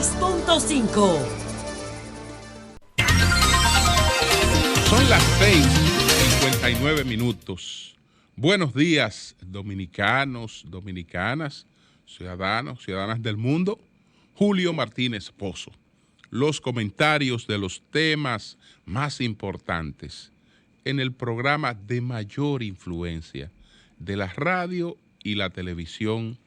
96.5. Son las 6:59. Buenos días, dominicanos, dominicanas, ciudadanos, ciudadanas del mundo. Julio Martínez Pozo. Los comentarios de los temas más importantes en el programa de mayor influencia de la radio y la televisión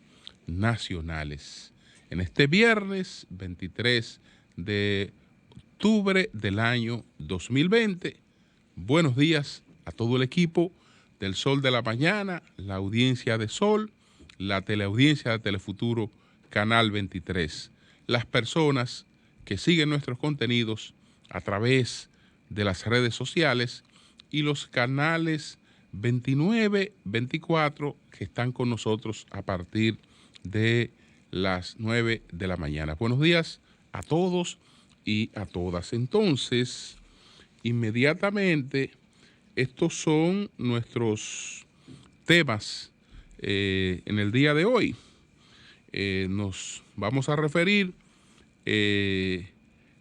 nacionales. En este viernes 23 de octubre del año 2020. Buenos días a todo el equipo del Sol de la Mañana, la audiencia de Sol, la teleaudiencia de Telefuturo, Canal 23. Las personas que siguen nuestros contenidos a través de las redes sociales y los canales 29, 24 que están con nosotros a partir de las 9 de la mañana. Buenos días a todos y a todas. Entonces, inmediatamente, estos son nuestros temas en el día de hoy. Nos vamos a referir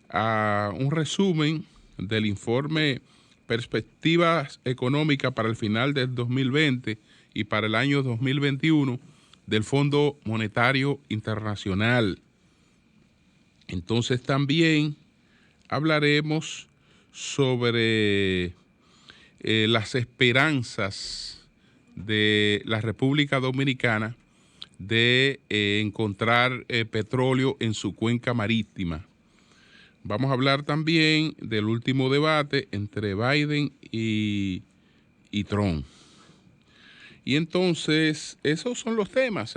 a un resumen del informe Perspectivas Económicas para el final del 2020 y para el año 2021 del Fondo Monetario Internacional. Entonces también hablaremos sobre las esperanzas de la República Dominicana de encontrar petróleo en su cuenca marítima. Vamos a hablar también del último debate entre Biden y Trump. Y entonces, esos son los temas.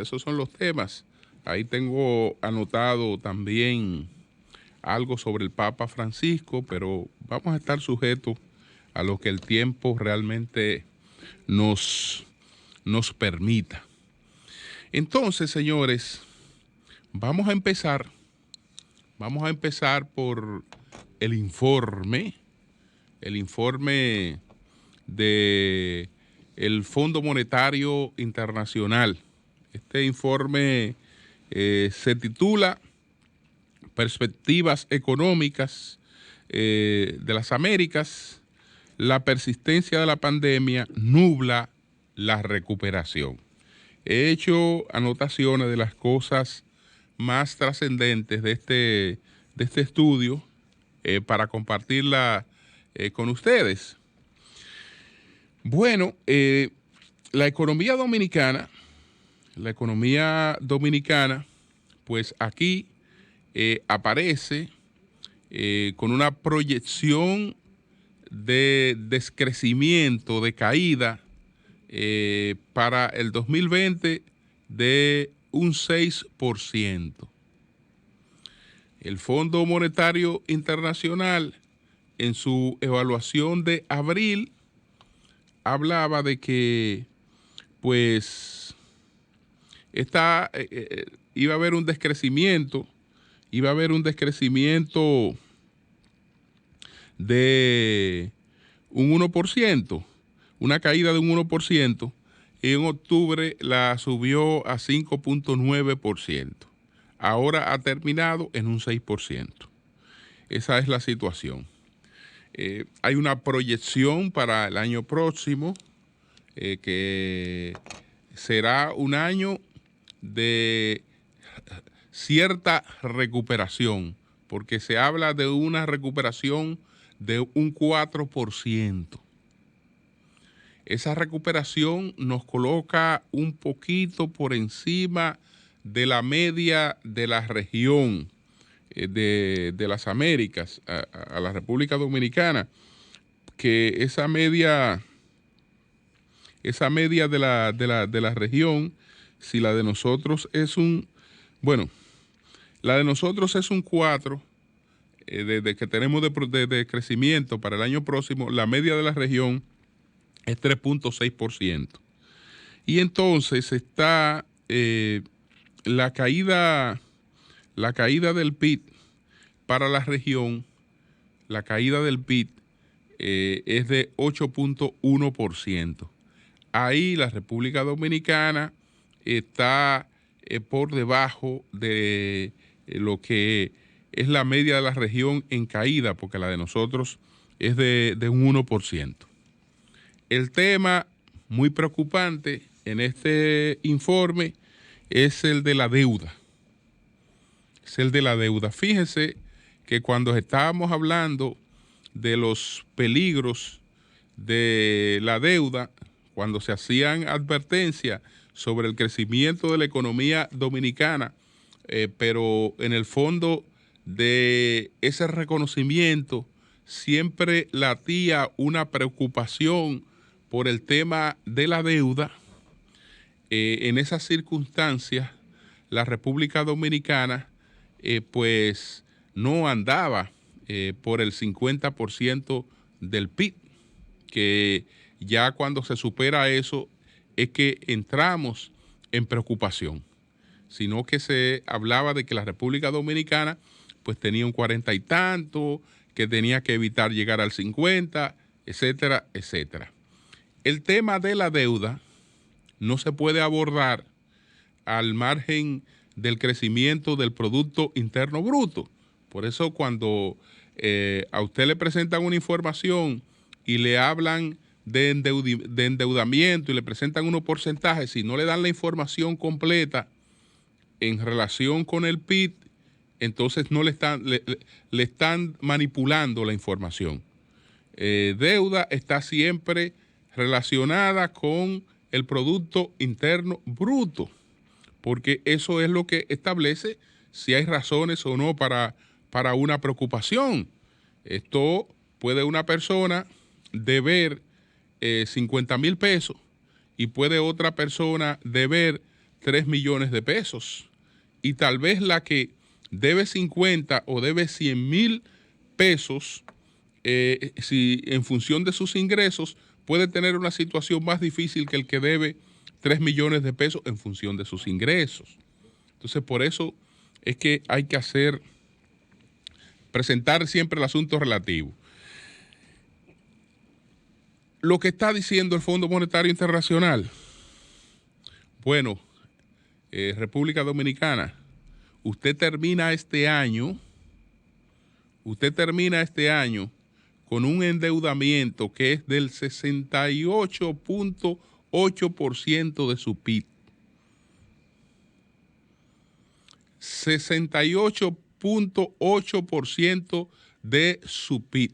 Ahí tengo anotado también algo sobre el Papa Francisco, pero vamos a estar sujetos a lo que el tiempo realmente nos permita. Entonces, señores, vamos a empezar por el informe de el Fondo Monetario Internacional. Este informe se titula Perspectivas Económicas de las Américas. La persistencia de la pandemia nubla la recuperación. He hecho anotaciones de las cosas más trascendentes de este estudio para compartirla con ustedes. Bueno, la economía dominicana, pues aquí aparece con una proyección de descrecimiento, de caída para el 2020 de un 6%. El Fondo Monetario Internacional, en su evaluación de abril, hablaba de que pues iba a haber un descrecimiento de un 1%, una caída de un 1%, y en octubre la subió a 5.9%. Ahora ha terminado en un 6%. Esa es la situación. Hay una proyección para el año próximo que será un año de cierta recuperación, porque se habla de una recuperación de un 4%. Esa recuperación nos coloca un poquito por encima de la media de la región de las Américas, a la República Dominicana, que esa media de la región, si la de nosotros es la de nosotros es un 4, de que tenemos de crecimiento para el año próximo, la media de la región es 3.6%. Y entonces está la caída del PIB para la región, la caída del PIB es de 8.1%. Ahí la República Dominicana está por debajo de lo que es la media de la región en caída, porque la de nosotros es de un 1%. El tema muy preocupante en este informe es el de la deuda. Es el de la deuda. Fíjense que cuando estábamos hablando de los peligros de la deuda, cuando se hacían advertencias sobre el crecimiento de la economía dominicana, pero en el fondo de ese reconocimiento siempre latía una preocupación por el tema de la deuda. En esas circunstancias, la República Dominicana pues no andaba por el 50% del PIB, que ya cuando se supera eso es que entramos en preocupación, sino que se hablaba de que la República Dominicana pues tenía un 40 y tanto, que tenía que evitar llegar al 50, etcétera, etcétera. El tema de la deuda no se puede abordar al margen del crecimiento del Producto Interno Bruto. Por eso cuando a usted le presentan una información y le hablan de endeudamiento y le presentan unos porcentajes, si no le dan la información completa en relación con el PIB, entonces no le están manipulando la información. Deuda está siempre relacionada con el Producto Interno Bruto, porque eso es lo que establece si hay razones o no para una preocupación. Esto puede una persona deber 50,000 pesos y puede otra persona deber 3 millones de pesos. Y tal vez la que debe 50 o debe 100,000 pesos, si en función de sus ingresos, puede tener una situación más difícil que el que debe 3 millones de pesos en función de sus ingresos. Entonces, por eso es que hay que presentar siempre el asunto relativo. Lo que está diciendo el Fondo Monetario Internacional, bueno, República Dominicana, usted termina este año con un endeudamiento que es del 68.8% de su PIB. 68.8% de su PIB.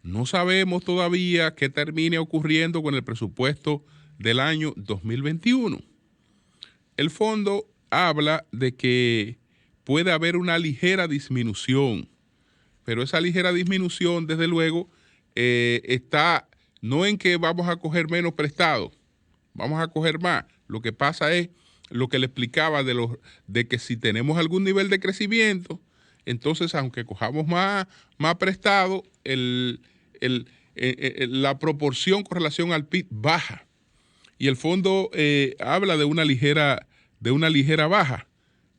No sabemos todavía qué termine ocurriendo con el presupuesto del año 2021. El fondo habla de que puede haber una ligera disminución, pero esa ligera disminución, desde luego, está no en que vamos a coger menos prestado, vamos a coger más. Lo que pasa es lo que le explicaba de que si tenemos algún nivel de crecimiento, entonces aunque cojamos más prestado, la proporción con relación al PIB baja. Y el fondo habla de una ligera baja,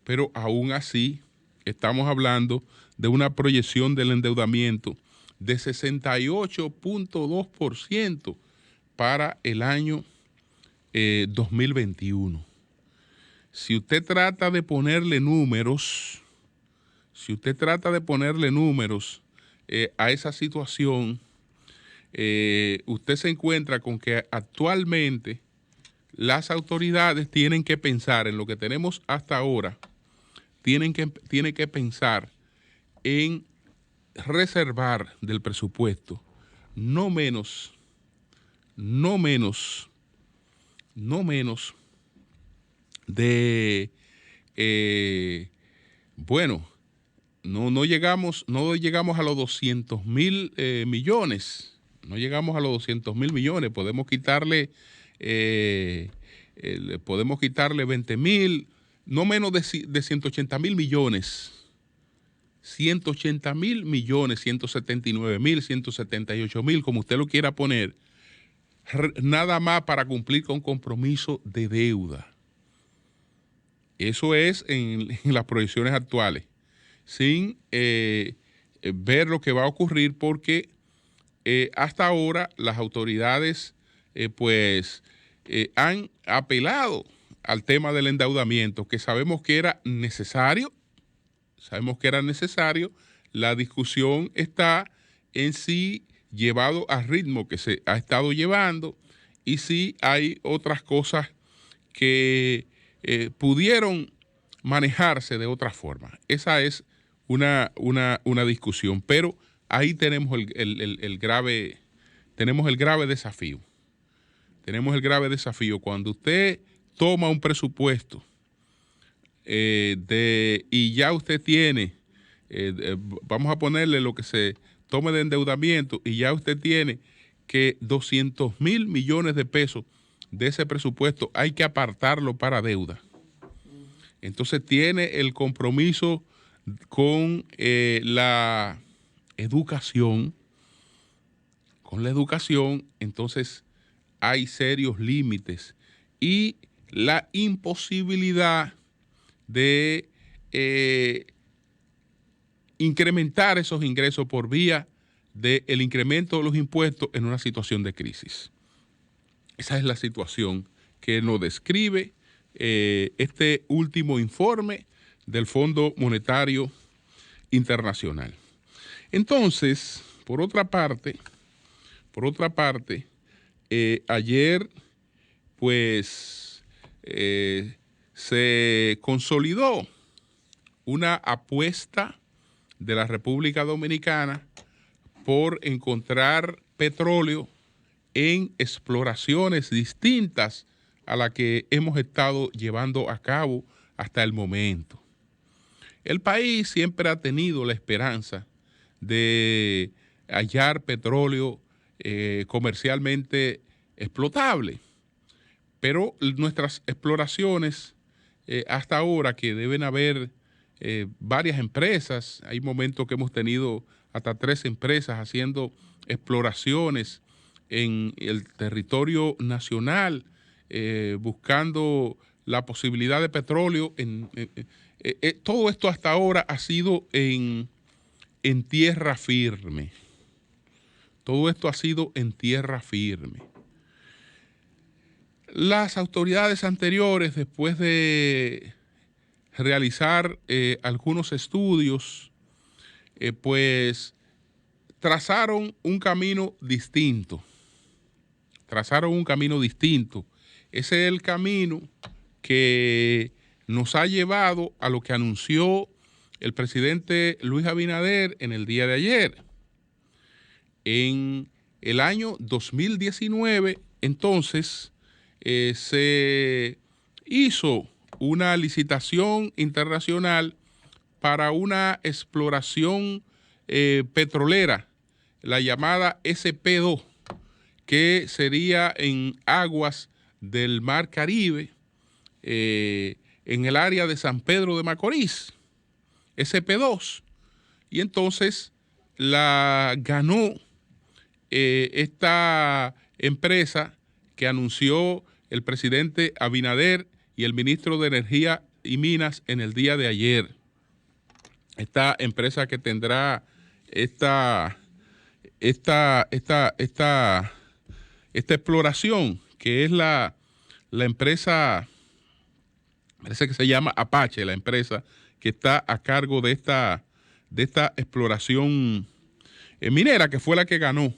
pero aún así estamos hablando de una proyección del endeudamiento de 68.2% para el año 2021. Si usted trata de ponerle números, a esa situación, usted se encuentra con que actualmente las autoridades tienen que pensar en lo que tenemos hasta ahora, tienen que pensar en reservar del presupuesto no menos de, no llegamos a los 200,000 millones, podemos quitarle 20,000, no menos de 180,000 millones. 180,000 millones, 179,000, 178,000, como usted lo quiera poner, nada más para cumplir con compromiso de deuda. Eso es en las proyecciones actuales, sin ver lo que va a ocurrir, porque hasta ahora las autoridades han apelado al tema del endeudamiento, que sabemos que era necesario, sabemos que era necesario. La discusión está en si llevado al ritmo que se ha estado llevando y si hay otras cosas que pudieron manejarse de otra forma. Esa es una discusión, pero ahí tenemos el grave desafío. Tenemos el grave desafío. Cuando usted toma un presupuesto y ya usted tiene, vamos a ponerle lo que se tome de endeudamiento, y ya usted tiene que 200,000 millones de pesos de ese presupuesto hay que apartarlo para deuda. Entonces tiene el compromiso con la educación. Con la educación, entonces hay serios límites y la imposibilidad de incrementar esos ingresos por vía del incremento de los impuestos en una situación de crisis. Esa es la situación que nos describe este último informe del Fondo Monetario Internacional. Entonces, por otra parte, ayer pues se consolidó una apuesta de la República Dominicana por encontrar petróleo en exploraciones distintas a las que hemos estado llevando a cabo hasta el momento. El país siempre ha tenido la esperanza de hallar petróleo comercialmente explotable, pero nuestras exploraciones hasta ahora, que deben haber varias empresas, hay momentos que hemos tenido hasta 3 empresas haciendo exploraciones en el territorio nacional, buscando la posibilidad de petróleo. Todo esto hasta ahora ha sido en tierra firme. Todo esto ha sido en tierra firme. Las autoridades anteriores, después de realizar algunos estudios, pues trazaron un camino distinto. Ese es el camino que nos ha llevado a lo que anunció el presidente Luis Abinader en el día de ayer. En el año 2019, entonces, se hizo una licitación internacional para una exploración petrolera, la llamada SP2, que sería en aguas del Mar Caribe, en el área de San Pedro de Macorís, SP2. Y entonces la ganó esta empresa que anunció el presidente Abinader y el ministro de Energía y Minas en el día de ayer. Esta empresa que tendrá esta exploración, que es la empresa, parece que se llama Apache, la empresa que está a cargo de esta exploración minera, que fue la que ganó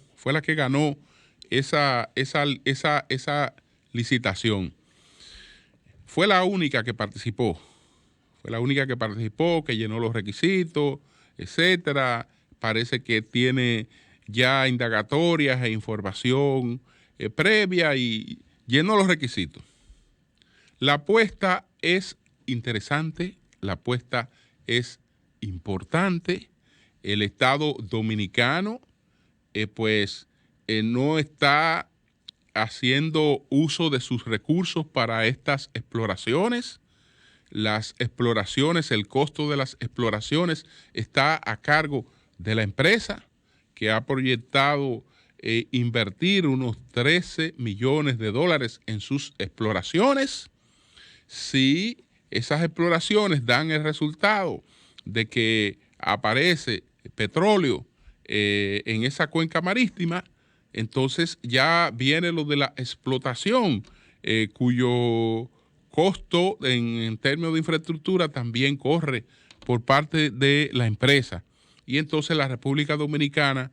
esa licitación. Fue la única que participó, que llenó los requisitos, etcétera. Parece que tiene ya indagatorias e información previa y llenó los requisitos. La apuesta es interesante, la apuesta es importante. El Estado dominicano no está haciendo uso de sus recursos para estas exploraciones. Las exploraciones, el costo de las exploraciones está a cargo de la empresa, que ha proyectado invertir unos 13 millones de dólares en sus exploraciones. Si esas exploraciones dan el resultado de que aparece petróleo en esa cuenca marítima, entonces ya viene lo de la explotación, cuyo costo en términos de infraestructura también corre por parte de la empresa. Y entonces la República Dominicana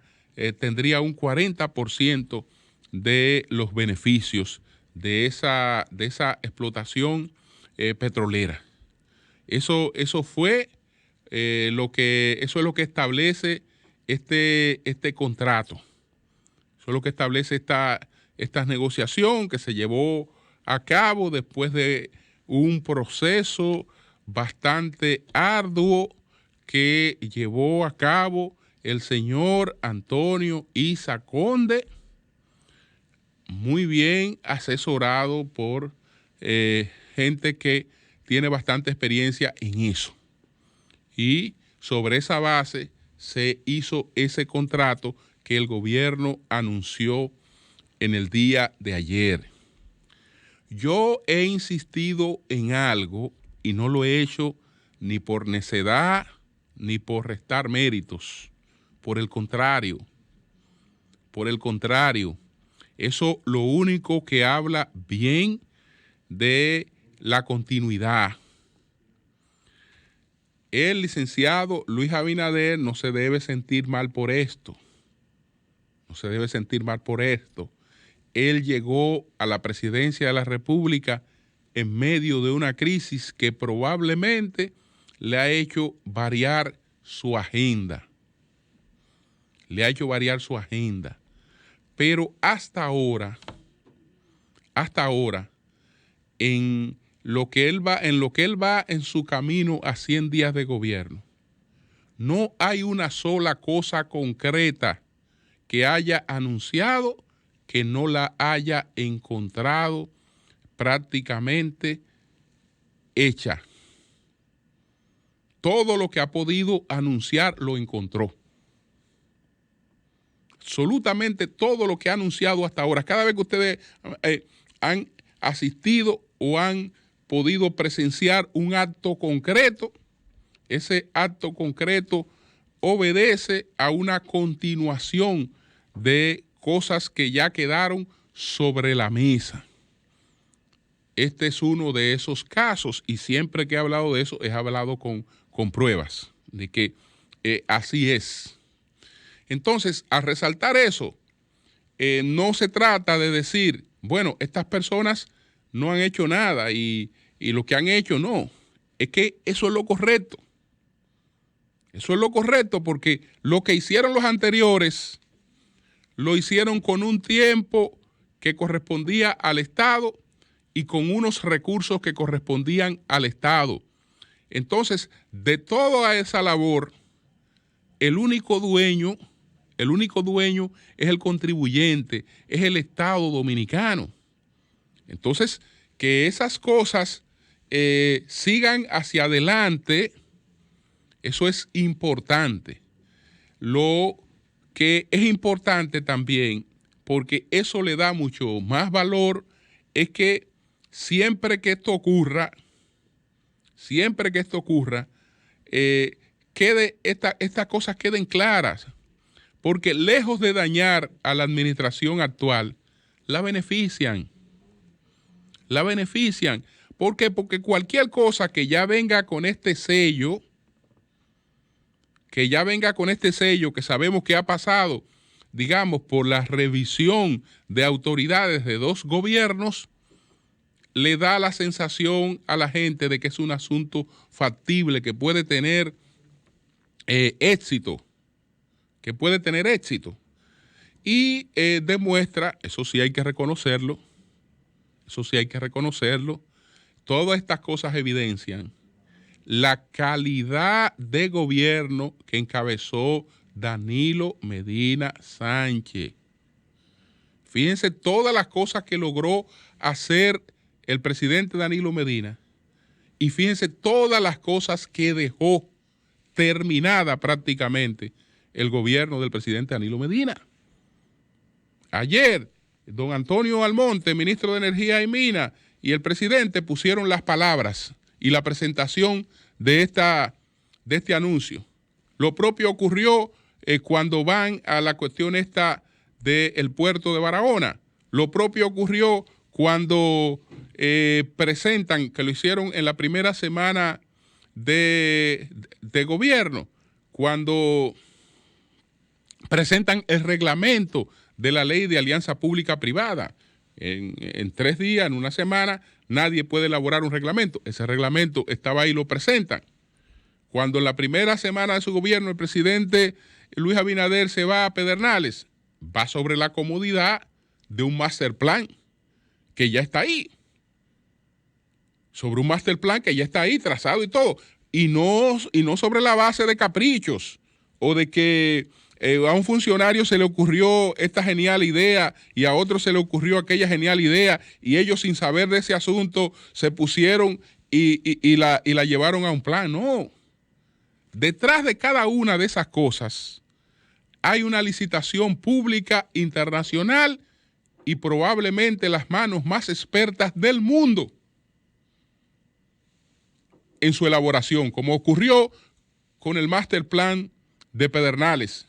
tendría un 40% de los beneficios de esa explotación petrolera. Eso fue eso es lo que establece este contrato. Eso es lo que establece esta negociación que se llevó a cabo después de un proceso bastante arduo que llevó a cabo el señor Antonio Isa Conde, muy bien asesorado por gente que tiene bastante experiencia en eso. Y sobre esa base se hizo ese contrato que el gobierno anunció en el día de ayer. Yo he insistido en algo y no lo he hecho ni por necedad ni por restar méritos. Por el contrario, eso lo único que habla bien de la continuidad. El licenciado Luis Abinader no se debe sentir mal por esto. No se debe sentir mal por esto. Él llegó a la presidencia de la República en medio de una crisis que probablemente le ha hecho variar su agenda. Pero hasta ahora, en lo que él va en su camino a 100 días de gobierno, no hay una sola cosa concreta que haya anunciado que no la haya encontrado prácticamente hecha. Todo lo que ha podido anunciar lo encontró. Absolutamente todo lo que ha anunciado hasta ahora. Cada vez que ustedes han asistido o han podido presenciar un acto concreto, ese acto concreto obedece a una continuación de cosas que ya quedaron sobre la mesa. Este es uno de esos casos y siempre que he hablado de eso, he hablado con pruebas de que así es. Entonces, al resaltar eso, no se trata de decir, bueno, estas personas no han hecho nada y lo que han hecho no. Es que eso es lo correcto. Eso es lo correcto porque lo que hicieron los anteriores lo hicieron con un tiempo que correspondía al Estado y con unos recursos que correspondían al Estado. Entonces, de toda esa labor, el único dueño es el contribuyente, es el Estado dominicano. Entonces, que esas cosas sigan hacia adelante, eso es importante. Lo que es importante también, porque eso le da mucho más valor, es que siempre que esto ocurra, estas cosas queden claras. Porque lejos de dañar a la administración actual, la benefician. ¿Por qué? Porque cualquier cosa que ya venga con este sello, que sabemos que ha pasado, digamos, por la revisión de autoridades de dos gobiernos, le da la sensación a la gente de que es un asunto factible, que puede tener éxito. Y demuestra, eso sí hay que reconocerlo, todas estas cosas evidencian la calidad de gobierno que encabezó Danilo Medina Sánchez. Fíjense todas las cosas que logró hacer el presidente Danilo Medina y fíjense todas las cosas que dejó terminada prácticamente el gobierno del presidente Danilo Medina. Ayer, don Antonio Almonte, ministro de Energía y Minas, y el presidente pusieron las palabras y la presentación de este anuncio. Lo propio ocurrió cuando van a la cuestión esta del puerto de Barahona. Lo propio ocurrió cuando presentan, que lo hicieron en la primera semana de gobierno, cuando presentan el reglamento de la ley de alianza pública-privada. En 3 días, en una semana, nadie puede elaborar un reglamento. Ese reglamento estaba ahí y lo presentan. Cuando en la primera semana de su gobierno el presidente Luis Abinader se va a Pedernales, va sobre la comodidad de un master plan que ya está ahí. Sobre un master plan que ya está ahí, trazado y todo. Y no sobre la base de caprichos o de que a un funcionario se le ocurrió esta genial idea y a otro se le ocurrió aquella genial idea y ellos sin saber de ese asunto se pusieron y la llevaron a un plan. No. Detrás de cada una de esas cosas hay una licitación pública internacional y probablemente las manos más expertas del mundo en su elaboración, como ocurrió con el master plan de Pedernales.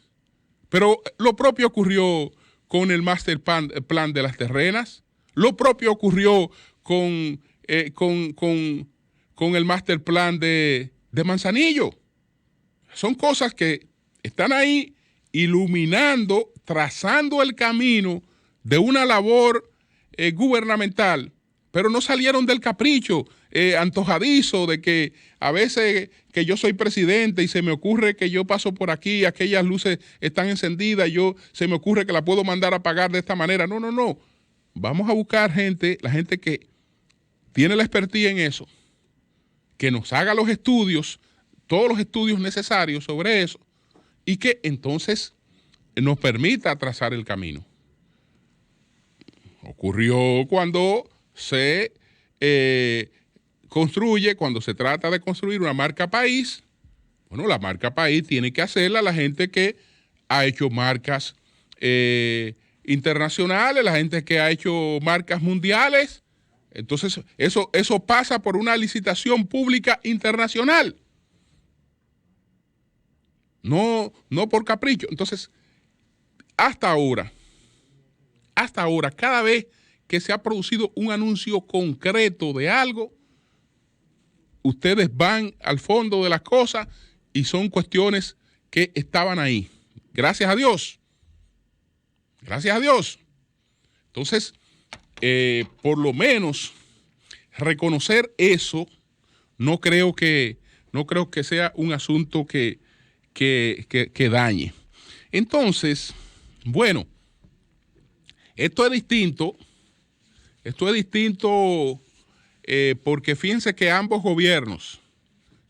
Pero lo propio ocurrió con el master plan de Las Terrenas, lo propio ocurrió con el master plan de Manzanillo. Son cosas que están ahí iluminando, trazando el camino de una labor gubernamental, pero no salieron del capricho antojadizo de que a veces que yo soy presidente y se me ocurre que yo paso por aquí, aquellas luces están encendidas, se me ocurre que la puedo mandar a apagar de esta manera. No, no, no. Vamos a buscar la gente que tiene la expertía en eso, que nos haga los estudios, todos los estudios necesarios sobre eso y que entonces nos permita trazar el camino. Ocurrió cuando se cuando se trata de construir una marca país. Bueno, la marca país tiene que hacerla la gente que ha hecho marcas internacionales, la gente que ha hecho marcas mundiales. Entonces, eso pasa por una licitación pública internacional. No por capricho. Entonces, hasta ahora, cada vez que se ha producido un anuncio concreto de algo, ustedes van al fondo de las cosas y son cuestiones que estaban ahí. Gracias a Dios. Gracias a Dios. Entonces, por lo menos reconocer eso, no creo que sea un asunto que dañe. Entonces, bueno, esto es distinto porque fíjense que ambos gobiernos,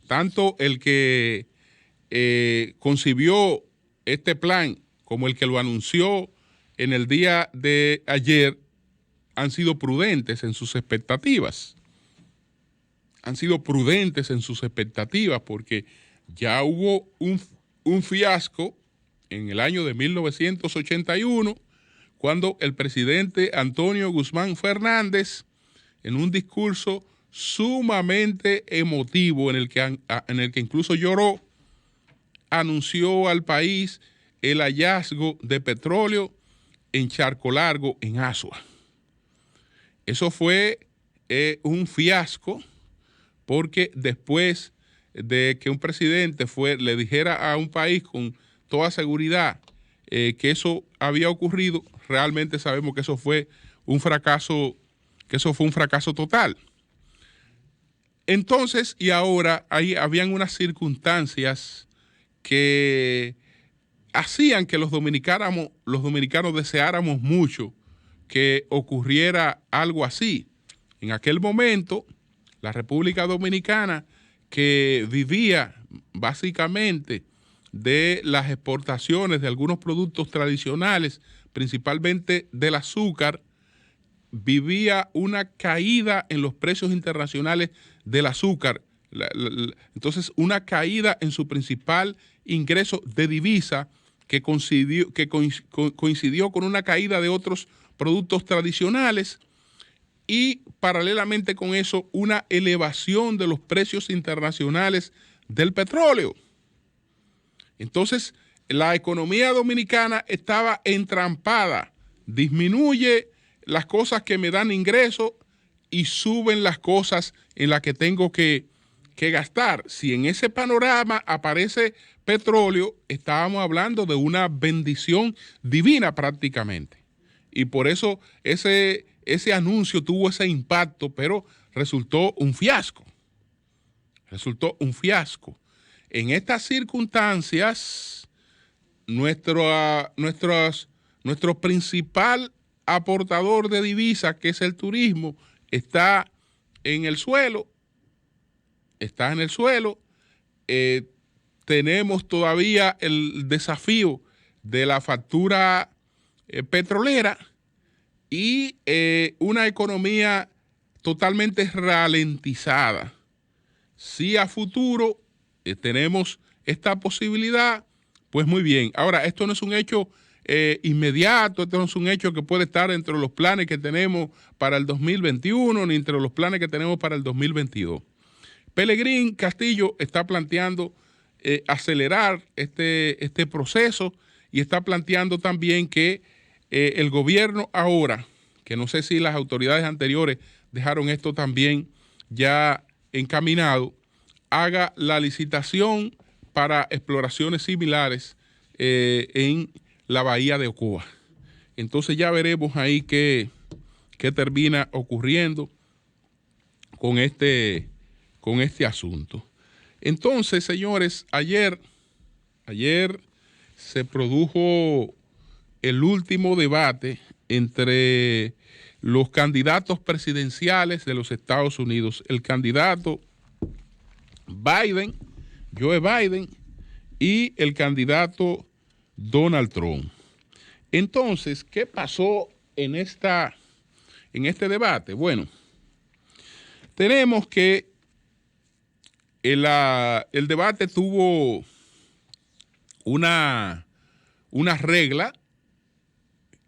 tanto el que concibió este plan como el que lo anunció en el día de ayer, han sido prudentes en sus expectativas. Han sido prudentes en sus expectativas porque ya hubo un fiasco en el año de 1981 cuando el presidente Antonio Guzmán Fernández, en un discurso sumamente emotivo en el que incluso lloró, anunció al país el hallazgo de petróleo en Charco Largo, en Asua. Eso fue un fiasco porque después de que un presidente le dijera a un país con toda seguridad que eso había ocurrido, realmente sabemos que eso fue un fracaso total. Entonces, y ahora habían unas circunstancias que hacían que los dominicanos deseáramos mucho que ocurriera algo así. En aquel momento, la República Dominicana, que vivía básicamente de las exportaciones de algunos productos tradicionales, principalmente del azúcar, vivía una caída en los precios internacionales del azúcar. Entonces, una caída en su principal ingreso de divisa que coincidió con una caída de otros productos tradicionales y paralelamente con eso una elevación de los precios internacionales del petróleo. Entonces, la economía dominicana estaba entrampada, disminuye las cosas que me dan ingreso y suben las cosas en las que tengo que que gastar. Si en ese panorama aparece petróleo, estábamos hablando de una bendición divina prácticamente. Y por eso ese anuncio tuvo ese impacto, pero resultó un fiasco. Resultó un fiasco. En estas circunstancias, nuestro principal aportador de divisas, que es el turismo, está en el suelo. Está en el suelo. Tenemos todavía el desafío de la factura petrolera y una economía totalmente ralentizada. Si a futuro tenemos esta posibilidad, pues muy bien. Ahora, esto no es un hecho inmediato, esto no es un hecho que puede estar entre los planes que tenemos para el 2021 ni entre los planes que tenemos para el 2022. Pelegrín Castillo está planteando acelerar este proceso y está planteando también que el gobierno ahora, que no sé si las autoridades anteriores dejaron esto también ya encaminado, haga la licitación para exploraciones similares en la bahía de Ocoa. Entonces ya veremos ahí qué termina ocurriendo con este asunto. Entonces, señores, ayer se produjo el último debate entre los candidatos presidenciales de los Estados Unidos, el candidato Biden, Joe Biden, y el candidato Donald Trump. Entonces, ¿qué pasó en este debate? Bueno, tenemos que el debate tuvo una regla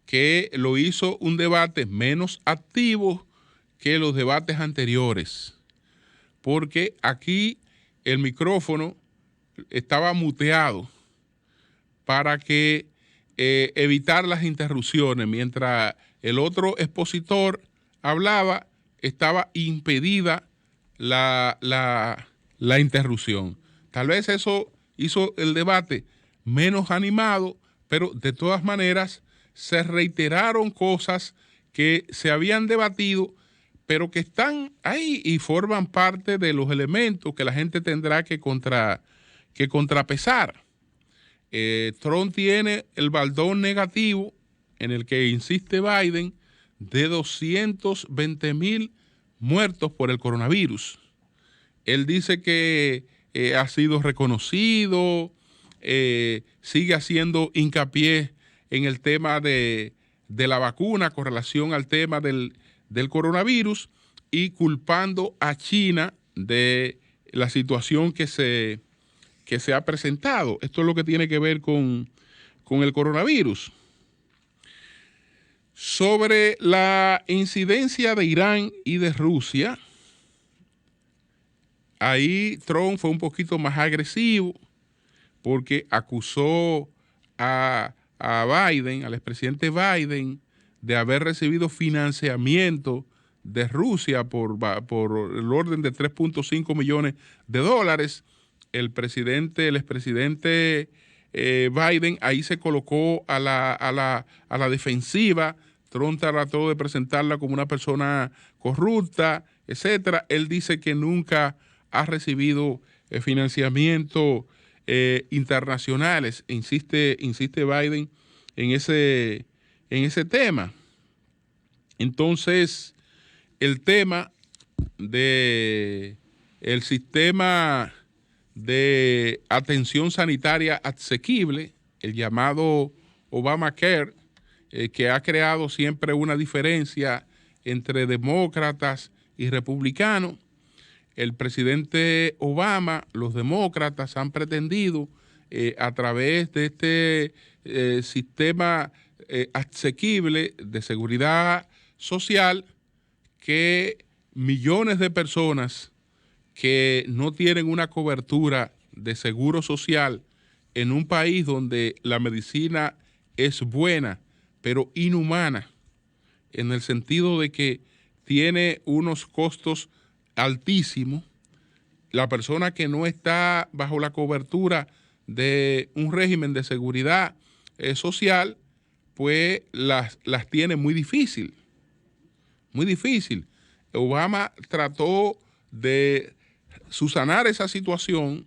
que lo hizo un debate menos activo que los debates anteriores, porque aquí el micrófono estaba muteado para que evitar las interrupciones. Mientras el otro expositor hablaba, estaba impedida la interrupción. Tal vez eso hizo el debate menos animado, pero de todas maneras se reiteraron cosas que se habían debatido, pero que están ahí y forman parte de los elementos que la gente tendrá que contrapesar. Trump tiene el baldón negativo en el que insiste Biden de 220,000 muertos por el coronavirus. Él dice que ha sido reconocido, sigue haciendo hincapié en el tema de la vacuna con relación al tema del coronavirus y culpando a China de la situación que se ha presentado. Esto es lo que tiene que ver con el coronavirus. Sobre la incidencia de Irán y de Rusia, ahí Trump fue un poquito más agresivo porque acusó a Biden, al expresidente Biden, de haber recibido financiamiento de Rusia por el orden de 3.5 millones de dólares. El expresidente Biden ahí se colocó a la defensiva. Trump trató de presentarla como una persona corrupta, etcétera. Él dice que nunca ha recibido financiamiento internacionales. Insiste Biden en ese tema. Entonces, el tema de el sistema de atención sanitaria asequible, el llamado Obamacare, que ha creado siempre una diferencia entre demócratas y republicanos. El presidente Obama, los demócratas han pretendido a través de este sistema asequible de seguridad social que millones de personas que no tienen una cobertura de seguro social en un país donde la medicina es buena, pero inhumana, en el sentido de que tiene unos costos altísimos, la persona que no está bajo la cobertura de un régimen de seguridad social, pues las tiene muy difícil, muy difícil. Obama trató de subsanar esa situación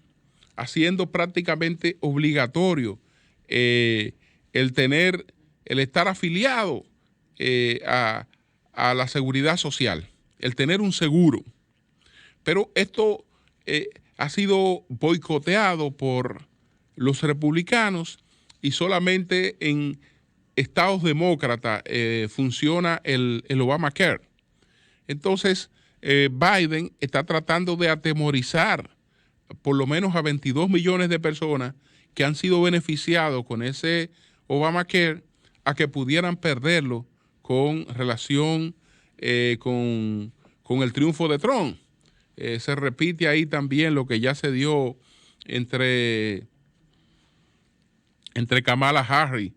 haciendo prácticamente obligatorio el estar afiliado a la seguridad social, el tener un seguro. Pero esto ha sido boicoteado por los republicanos y solamente en estados demócratas funciona el Obamacare. Entonces, Biden está tratando de atemorizar por lo menos a 22 millones de personas que han sido beneficiados con ese Obamacare a que pudieran perderlo con relación con el triunfo de Trump. Se repite ahí también lo que ya se dio entre Kamala Harris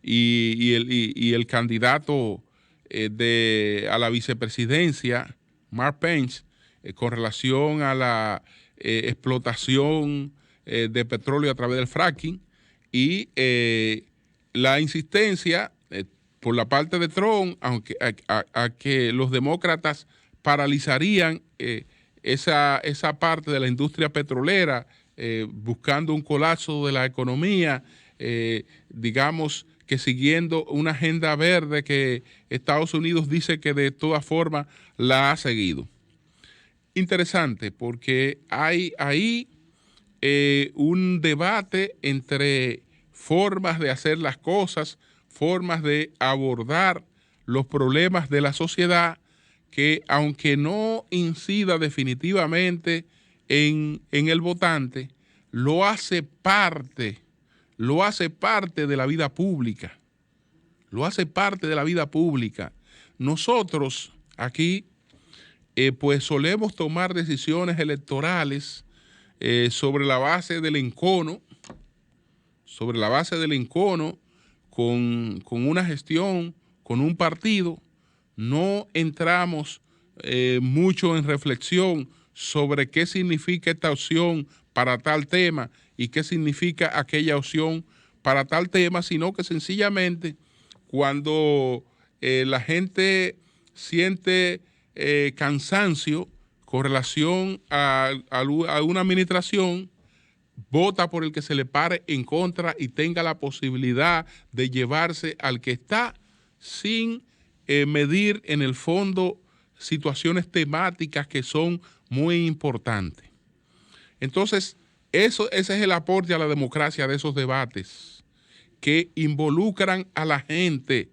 y el candidato a la vicepresidencia, Mark Pence, con relación a la explotación de petróleo a través del fracking y la insistencia por la parte de Trump, aunque a que los demócratas paralizarían esa parte de la industria petrolera, buscando un colapso de la economía, digamos que siguiendo una agenda verde que Estados Unidos dice que de todas formas la ha seguido. Interesante, porque hay ahí un debate entre formas de hacer las cosas, formas de abordar los problemas de la sociedad que, aunque no incida definitivamente en el votante, lo hace parte de la vida pública. Lo hace parte de la vida pública. Nosotros aquí pues solemos tomar decisiones electorales sobre la base del encono, con una gestión, con un partido. No entramos mucho en reflexión sobre qué significa esta opción para tal tema y qué significa aquella opción para tal tema, sino que sencillamente cuando la gente siente cansancio con relación a una administración, vota por el que se le pare en contra y tenga la posibilidad de llevarse al que está sin medir en el fondo situaciones temáticas que son muy importantes. Entonces, ese es el aporte a la democracia de esos debates que involucran a la gente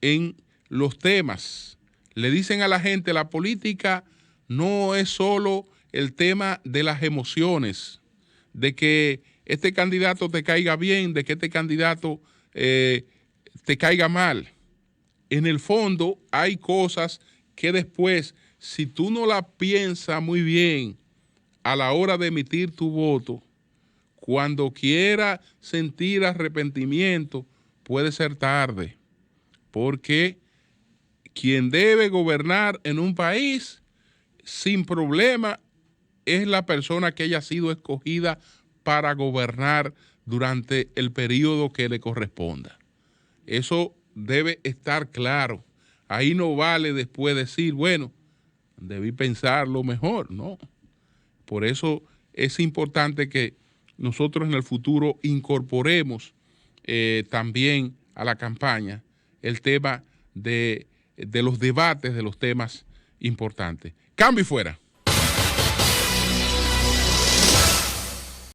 en los temas. Le dicen a la gente, la política no es solo el tema de las emociones, de que este candidato te caiga bien, de que este candidato te caiga mal. En el fondo hay cosas que después, si tú no la piensas muy bien a la hora de emitir tu voto, cuando quiera sentir arrepentimiento, puede ser tarde, porque quien debe gobernar en un país sin problema es la persona que haya sido escogida para gobernar durante el periodo que le corresponda. Eso debe estar claro. Ahí no vale después decir, bueno, debí pensarlo mejor, no. Por eso es importante que nosotros en el futuro incorporemos también a la campaña el tema de los debates de los temas importantes. Cambio y fuera.